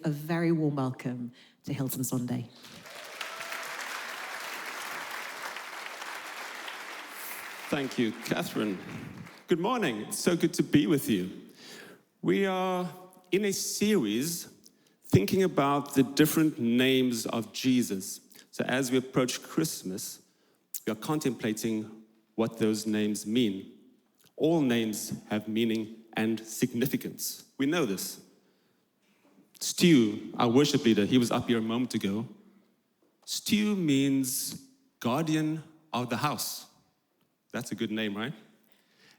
A very warm welcome to Hilton Sonday. Thank you, Catherine. Good morning. It's so good to be with you. We are in a series thinking about the different names of Jesus. So as we approach Christmas, we are contemplating what those names mean. All names have meaning and significance. We know this. Stu, our worship leader, he was up here a moment ago. Stu means guardian of the house. That's a good name, right?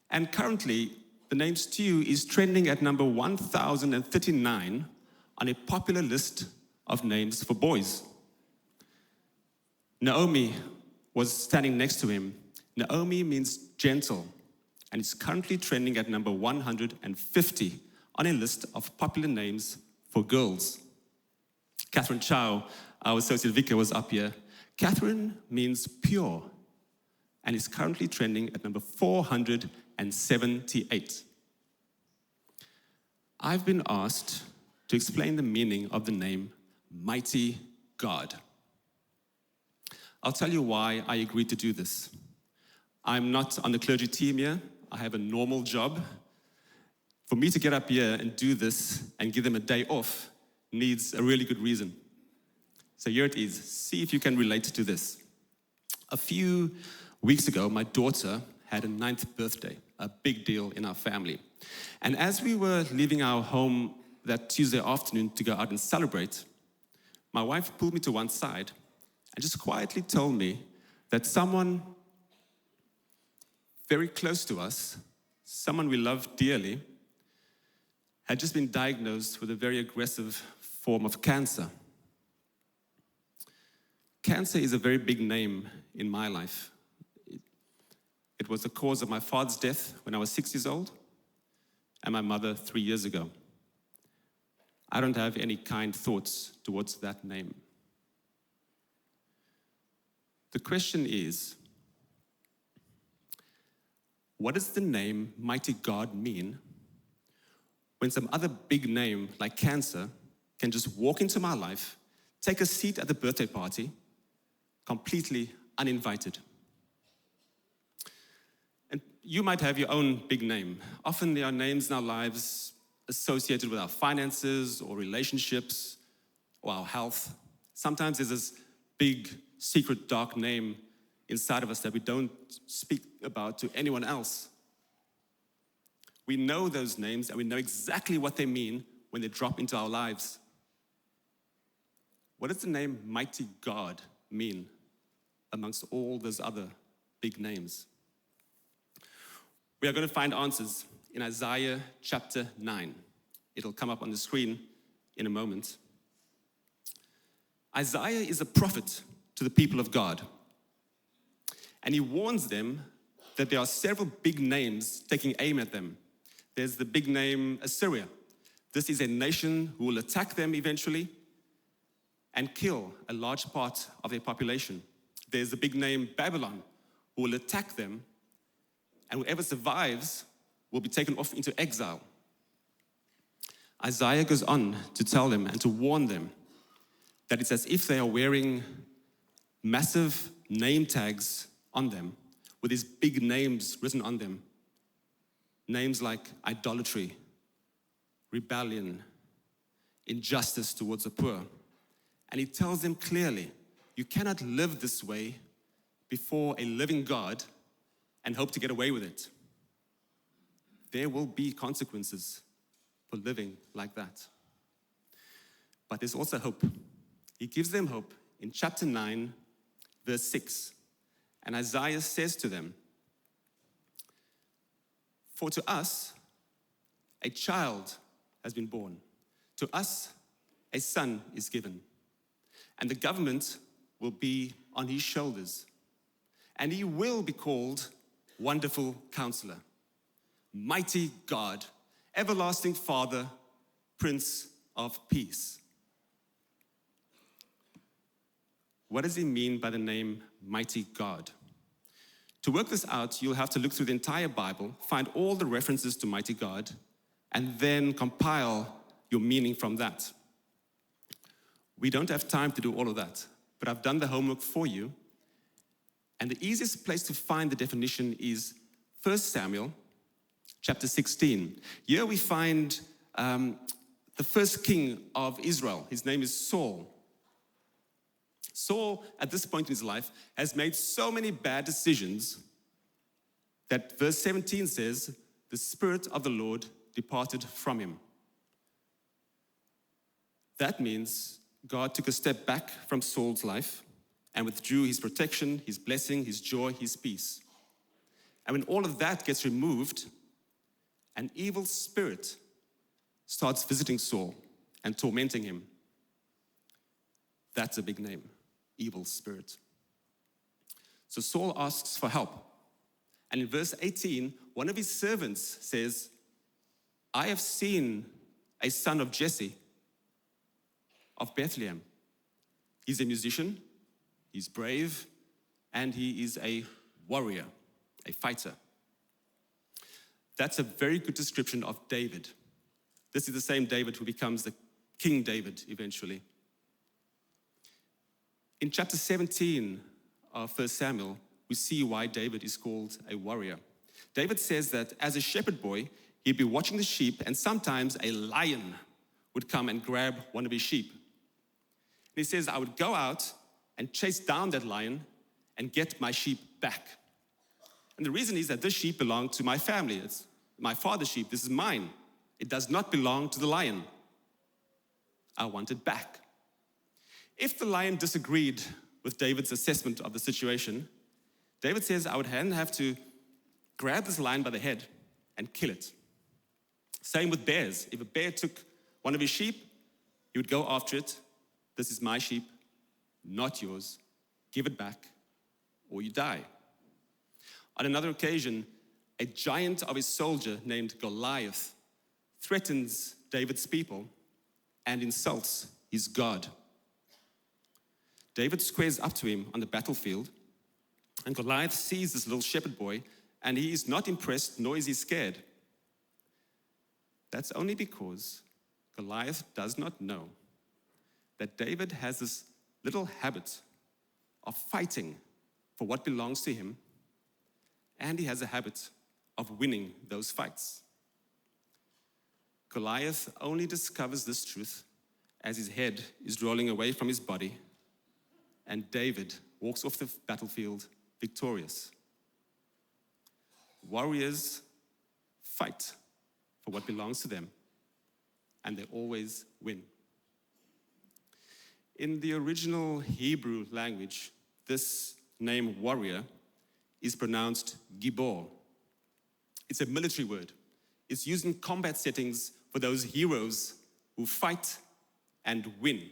And currently, the name Stu is trending at number 1039 on a popular list of names for boys. Naomi was standing next to him. Naomi means gentle, and is currently trending at number 150 on a list of popular names for girls. Catherine Chow, our associate vicar, was up here. Catherine means pure and is currently trending at number 478. I've been asked to explain the meaning of the name Mighty God. I'll tell you why I agreed to do this. I'm not on the clergy team here. I have a normal job. For me to get up here and do this and give them a day off needs a really good reason. So here it is. See if you can relate to this. A few weeks ago, my daughter had a 9th birthday, a big deal in our family. And as we were leaving our home that Tuesday afternoon to go out and celebrate, my wife pulled me to one side and just quietly told me that someone very close to us, someone we love dearly, had just been diagnosed with a very aggressive form of cancer. Cancer is a very big name in my life. It was the cause of my father's death when I was 6 years old, and my mother 3 years ago. I don't have any kind thoughts towards that name. The question is, what does the name Mighty God mean when some other big name like cancer can just walk into my life, take a seat at the birthday party, completely uninvited? And you might have your own big name. Often there are names in our lives associated with our finances or relationships or our health. Sometimes there's this big, secret, dark name inside of us that we don't speak about to anyone else. We know those names and we know exactly what they mean when they drop into our lives. What does the name Mighty God mean amongst all those other big names? We are going to find answers in Isaiah chapter 9. It'll come up on the screen in a moment. Isaiah is a prophet to the people of God. And he warns them that there are several big names taking aim at them. There's the big name Assyria. This is a nation who will attack them eventually and kill a large part of their population. There's the big name Babylon, who will attack them, and whoever survives will be taken off into exile. Isaiah goes on to tell them and to warn them that it's as if they are wearing massive name tags on them with these big names written on them. Names like idolatry, rebellion, injustice towards the poor. And he tells them clearly, you cannot live this way before a living God and hope to get away with it. There will be consequences for living like that. But there's also hope. He gives them hope in chapter 9, verse 6. And Isaiah says to them, for to us, a child has been born. To us, a son is given. And the government will be on his shoulders. And he will be called Wonderful Counselor, Mighty God, Everlasting Father, Prince of Peace. What does he mean by the name Mighty God? To work this out, you'll have to look through the entire Bible, find all the references to Mighty God, and then compile your meaning from that. We don't have time to do all of that, but I've done the homework for you. And the easiest place to find the definition is 1 Samuel chapter 16. Here we find the first king of Israel. His name is Saul. Saul, at this point in his life, has made so many bad decisions that verse 17 says, the Spirit of the Lord departed from him. That means God took a step back from Saul's life and withdrew his protection, his blessing, his joy, his peace. And when all of that gets removed, an evil spirit starts visiting Saul and tormenting him. That's a big name, evil spirit. So Saul asks for help. And in verse 18, one of his servants says, I have seen a son of Jesse of Bethlehem. He's a musician, he's brave, and he is a warrior, a fighter. That's a very good description of David. This is the same David who becomes the King David eventually. In chapter 17 of 1 Samuel, we see why David is called a warrior. David says that as a shepherd boy, he'd be watching the sheep, and sometimes a lion would come and grab one of his sheep. And he says, I would go out and chase down that lion and get my sheep back. And the reason is that this sheep belonged to my family. It's my father's sheep. This is mine. It does not belong to the lion. I want it back. If the lion disagreed with David's assessment of the situation, David says, I would then have to grab this lion by the head and kill it. Same with bears. If a bear took one of his sheep, he would go after it. This is my sheep, not yours. Give it back, or you die. On another occasion, a giant of his soldier named Goliath threatens David's people and insults his God. David squares up to him on the battlefield, and Goliath sees this little shepherd boy, and he is not impressed, nor is he scared. That's only because Goliath does not know that David has this little habit of fighting for what belongs to him, and he has a habit of winning those fights. Goliath only discovers this truth as his head is rolling away from his body, and David walks off the battlefield victorious. Warriors fight for what belongs to them, and they always win. In the original Hebrew language, this name warrior is pronounced gibor. It's a military word. It's used in combat settings for those heroes who fight and win.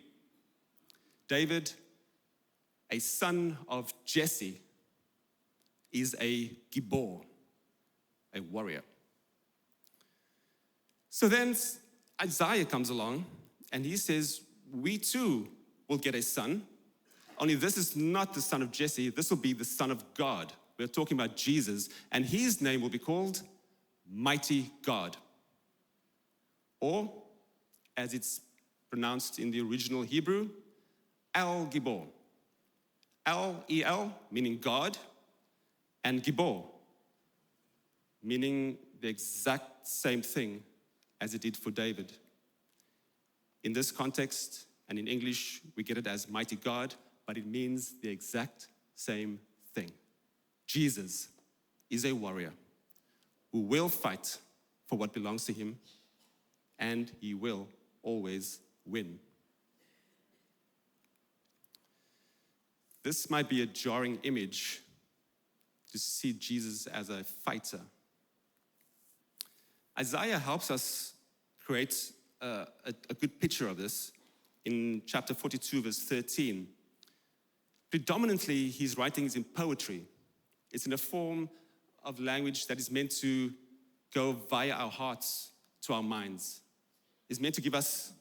David, a son of Jesse, is a gibor, a warrior. So then Isaiah comes along and he says, we too will get a son, only this is not the son of Jesse, this will be the Son of God. We're talking about Jesus, and his name will be called Mighty God. Or, as it's pronounced in the original Hebrew, El Gibor. El, meaning God, and Gibor, meaning the exact same thing as it did for David. In this context, and in English, we get it as Mighty God, but it means the exact same thing. Jesus is a warrior who will fight for what belongs to him, and he will always win. This might be a jarring image to see Jesus as a fighter. Isaiah helps us create a good picture of this in chapter 42, verse 13. Predominantly, his writing is in poetry. It's in a form of language that is meant to go via our hearts to our minds. It's meant to give us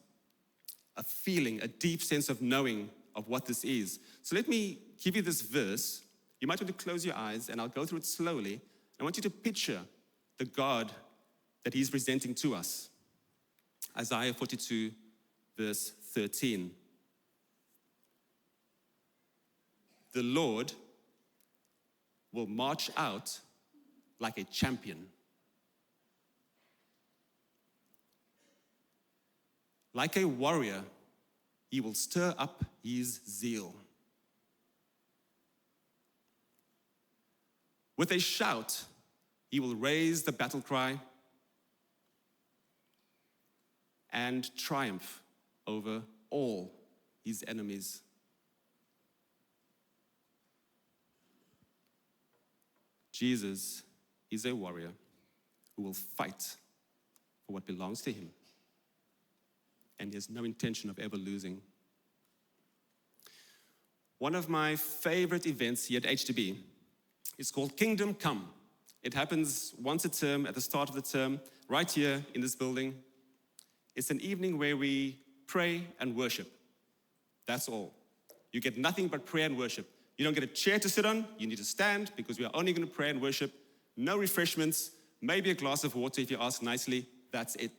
a feeling, a deep sense of knowing of what this is. So let me give you this verse. You might want to close your eyes, and I'll go through it slowly. I want you to picture the God that he's presenting to us. Isaiah 42, verse 13. the Lord will march out like a champion. Like a warrior, he will stir up his zeal. With a shout, he will raise the battle cry and triumph over all his enemies. Jesus is a warrior who will fight for what belongs to him, and he has no intention of ever losing. One of my favorite events here at HTB is called Kingdom Come. It happens once a term, at the start of the term, right here in this building. It's an evening where we pray and worship. That's all. You get nothing but prayer and worship. You don't get a chair to sit on. You need to stand because we are only going to pray and worship. No refreshments, maybe a glass of water if you ask nicely. That's it.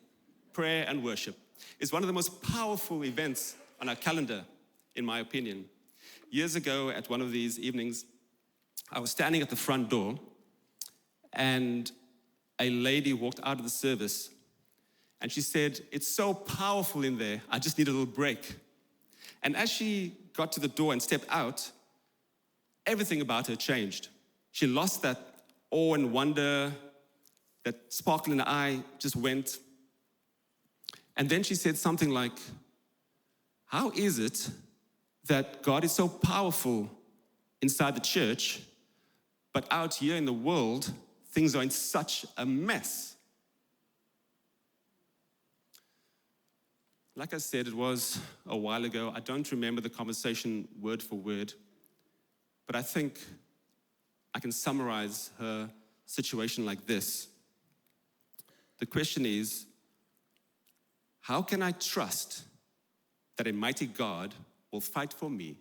Prayer and worship. It's one of the most powerful events on our calendar, in my opinion. Years ago, at one of these evenings, I was standing at the front door, and a lady walked out of the service, and she said, "It's so powerful in there, I just need a little break." And as she got to the door and stepped out, everything about her changed. She lost that awe and wonder, that sparkle in her eye just went. And then she said something like, "How is it that God is so powerful inside the church, but out here in the world, things are in such a mess?" Like I said, it was a while ago. I don't remember the conversation word for word, but I think I can summarize her situation like this. The question is, how can I trust that a mighty God will fight for me?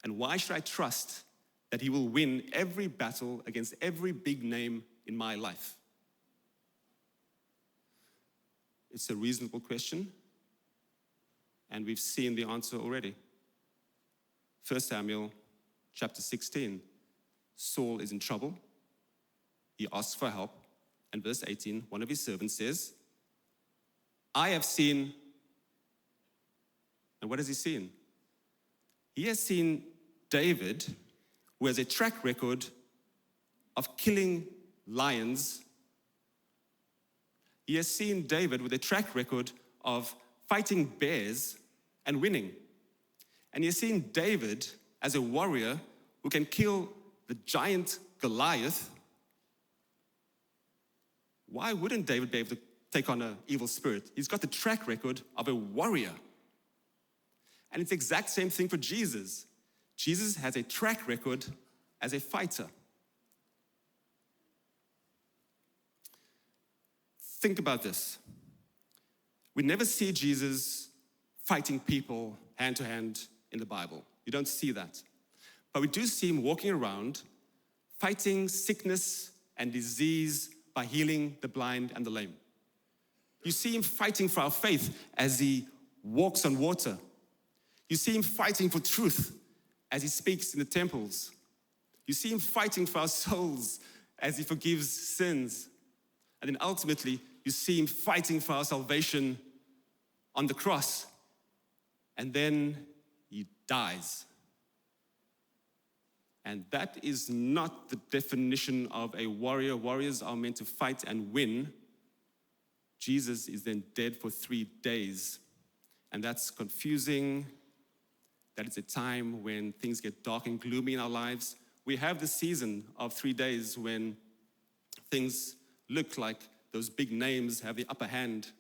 And why should I trust that he will win every battle against every big name in my life? It's a reasonable question, and we've seen the answer already. 1 Samuel chapter 16, Saul is in trouble. He asks for help. And verse 18, one of his servants says, "I have seen," and what has he seen? He has seen David, who has a track record of killing lions. He has seen David with a track record of fighting bears and winning. And he has seen David as a warrior who can kill the giant Goliath. Why wouldn't David be able to take on an evil spirit? He's got the track record of a warrior. And it's the exact same thing for Jesus. Jesus has a track record as a fighter. Think about this. We never see Jesus fighting people hand to hand in the Bible. You don't see that. But we do see him walking around fighting sickness and disease by healing the blind and the lame. You see him fighting for our faith as he walks on water. You see him fighting for truth as he speaks in the temples. You see him fighting for our souls as he forgives sins. And then ultimately, you see him fighting for our salvation on the cross. And then he dies. And that is not the definition of a warrior. Warriors are meant to fight and win. Jesus is then dead for 3 days. And that's confusing. That is a time when things get dark and gloomy in our lives. We have the season of 3 days when things look like those big names have the upper hand.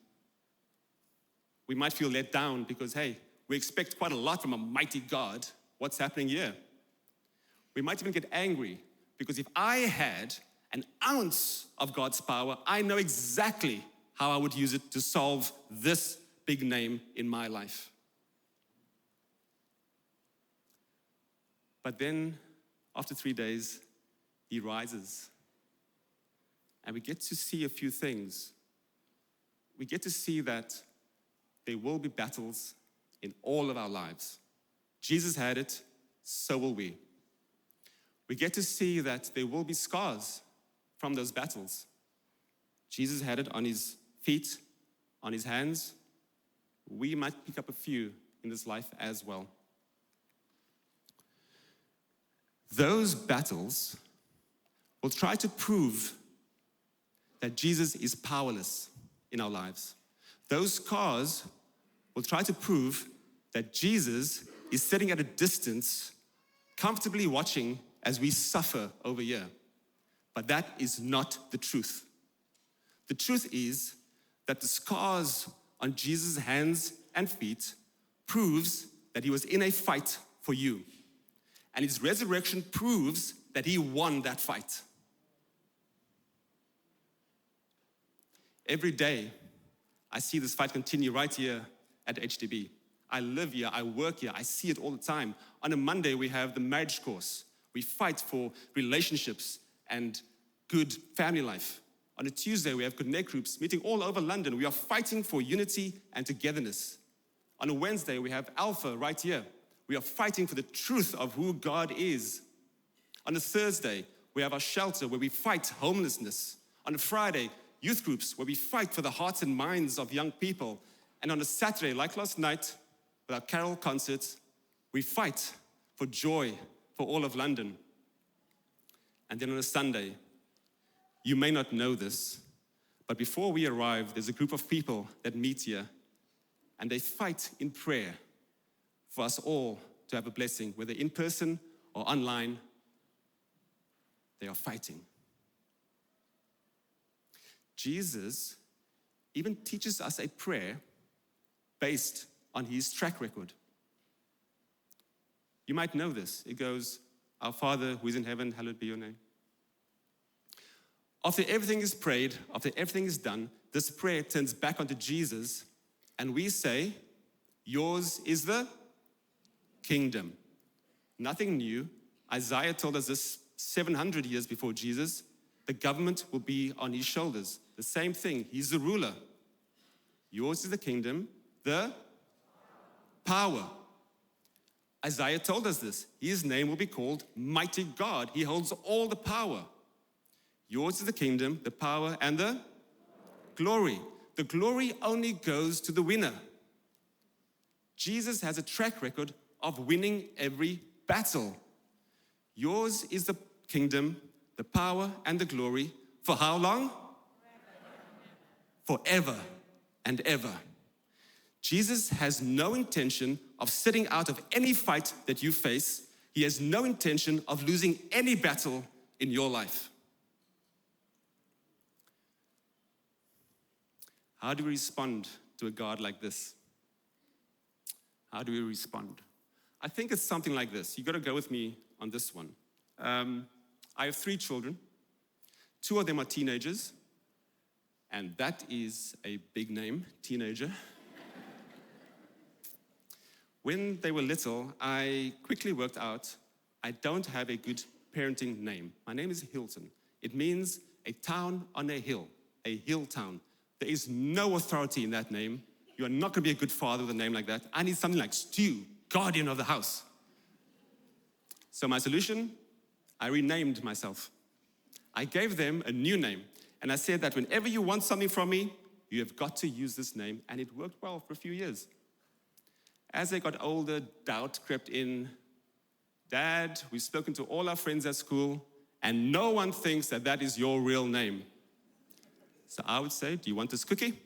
We might feel let down because, hey, we expect quite a lot from a mighty God. What's happening here? We might even get angry because if I had an ounce of God's power, I know exactly how I would use it to solve this big name in my life. But then, after 3 days, he rises. And we get to see a few things. We get to see that there will be battles in all of our lives. Jesus had it, so will we. We get to see that there will be scars from those battles. Jesus had it on his feet, on his hands. We might pick up a few in this life as well. Those battles will try to prove that Jesus is powerless in our lives. Those scars will try to prove that Jesus is sitting at a distance, comfortably watching as we suffer over here. But that is not the truth. The truth is that the scars on Jesus' hands and feet proves that he was in a fight for you. And his resurrection proves that he won that fight. Every day, I see this fight continue right here at HTB. I live here, I work here, I see it all the time. On a Monday, we have the marriage course. We fight for relationships and good family life. On a Tuesday, we have connect groups meeting all over London. We are fighting for unity and togetherness. On a Wednesday, we have Alpha right here. We are fighting for the truth of who God is. On a Thursday, we have our shelter where we fight homelessness. On a Friday, youth groups where we fight for the hearts and minds of young people. And on a Saturday, like last night, with our carol concerts, we fight for joy for all of London. And then on a Sunday, you may not know this, but before we arrive, there's a group of people that meet here, and they fight in prayer for us all to have a blessing, whether in person or online. They are fighting. Jesus even teaches us a prayer based on his track record. You might know this. It goes, "Our Father who is in heaven, hallowed be your name." After everything is prayed, after everything is done, this prayer turns back onto Jesus, and we say, "Yours is the kingdom." Nothing new. Isaiah told us this 700 years before Jesus. The government will be on his shoulders. The same thing. He's the ruler. Yours is the kingdom, the power. Isaiah told us this. His name will be called Mighty God. He holds all the power. Yours is the kingdom, the power, and the glory. The glory only goes to the winner. Jesus has a track record of winning every battle. Yours is the kingdom, the power, and the glory. For how long? Forever and ever. Jesus has no intention of sitting out of any fight that you face. He has no intention of losing any battle in your life. How do we respond to a God like this? How do we respond? I think it's something like this. You got to go with me on this one. I have 3 children. 2 of them are teenagers. And that is a big name, teenager. When they were little, I quickly worked out I don't have a good parenting name. My name is Hilton. It means a town on a hill town. There is no authority in that name. You are not going to be a good father with a name like that. I need something like Stu, guardian of the house. So my solution, I renamed myself. I gave them a new name. And I said that whenever you want something from me, you have got to use this name. And it worked well for a few years. As they got older, doubt crept in. Dad, we've spoken to all our friends at school, and no one thinks that that is your real name. So I would say, do you want this cookie?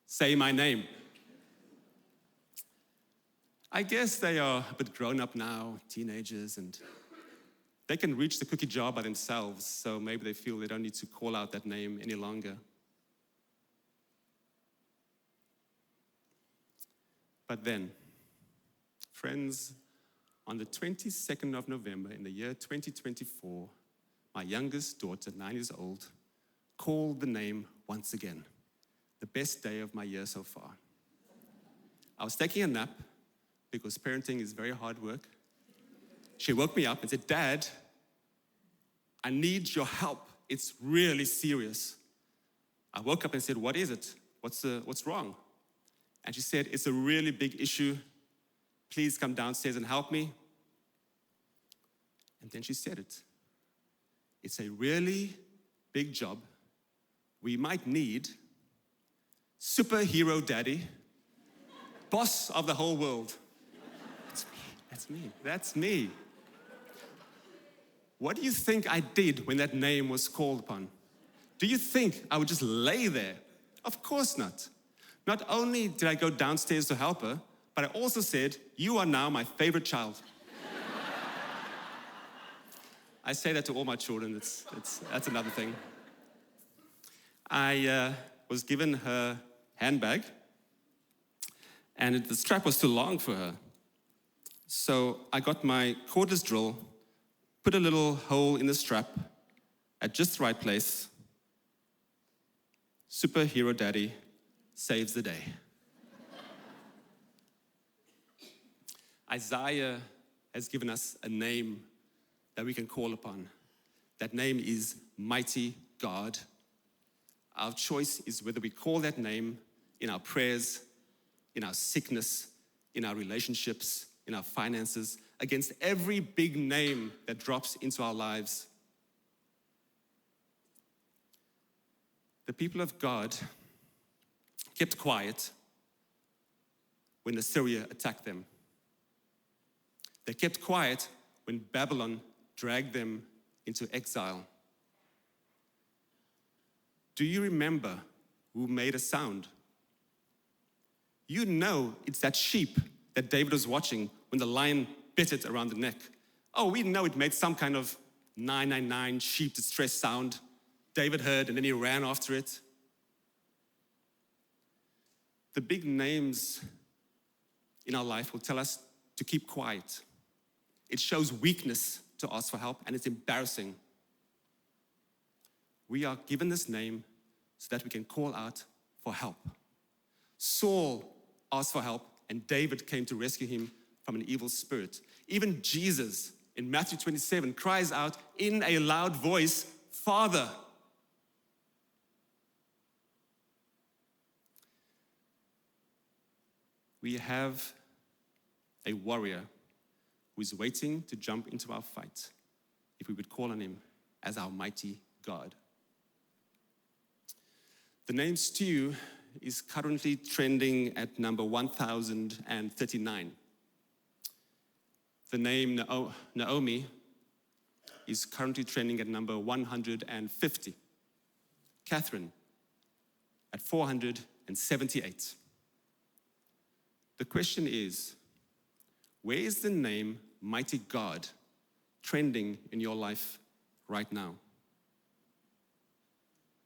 Say my name. I guess they are a bit grown up now, teenagers, and they can reach the cookie jar by themselves, so maybe they feel they don't need to call out that name any longer. But then, friends, on the 22nd of November in the year 2024, my youngest daughter, 9 years old, called the name once again. The best day of my year so far. I was taking a nap because parenting is very hard work. She woke me up and said, "Dad, I need your help. It's really serious." I woke up and said, "What is it? What's wrong?" And she said, "It's a really big issue. Please come downstairs and help me." And then she said it. It's a really big job. We might need superhero daddy, boss of the whole world. That's me. What do you think I did when that name was called upon? Do you think I would just lay there? Of course not. Not only did I go downstairs to help her, but I also said, you are now my favorite child. I say that to all my children, that's another thing. I was given her handbag, and the strap was too long for her. So I got my cordless drill, put a little hole in the strap at just the right place. Superhero daddy saves the day. Isaiah has given us a name that we can call upon. That name is Mighty God. Our choice is whether we call that name in our prayers, in our sickness, in our relationships, in our finances, against every big name that drops into our lives. The people of God kept quiet when Assyria attacked them. They kept quiet when Babylon dragged them into exile. Do you remember who made a sound? You know it's that sheep that David was watching when the lion bit it around the neck. Oh, we know it made some kind of 999 sheep distress sound. David heard and then he ran after it. The big names in our life will tell us to keep quiet. It shows weakness to ask for help, and it's embarrassing. We are given this name so that we can call out for help. Saul asked for help, and David came to rescue him from an evil spirit. Even Jesus, in Matthew 27, cries out in a loud voice, Father. We have a warrior who is waiting to jump into our fight if we would call on him as our mighty God. The name Stu is currently trending at number 1,039. The name Naomi is currently trending at number 150. Catherine at 478. The question is, where is the name Mighty God trending in your life right now?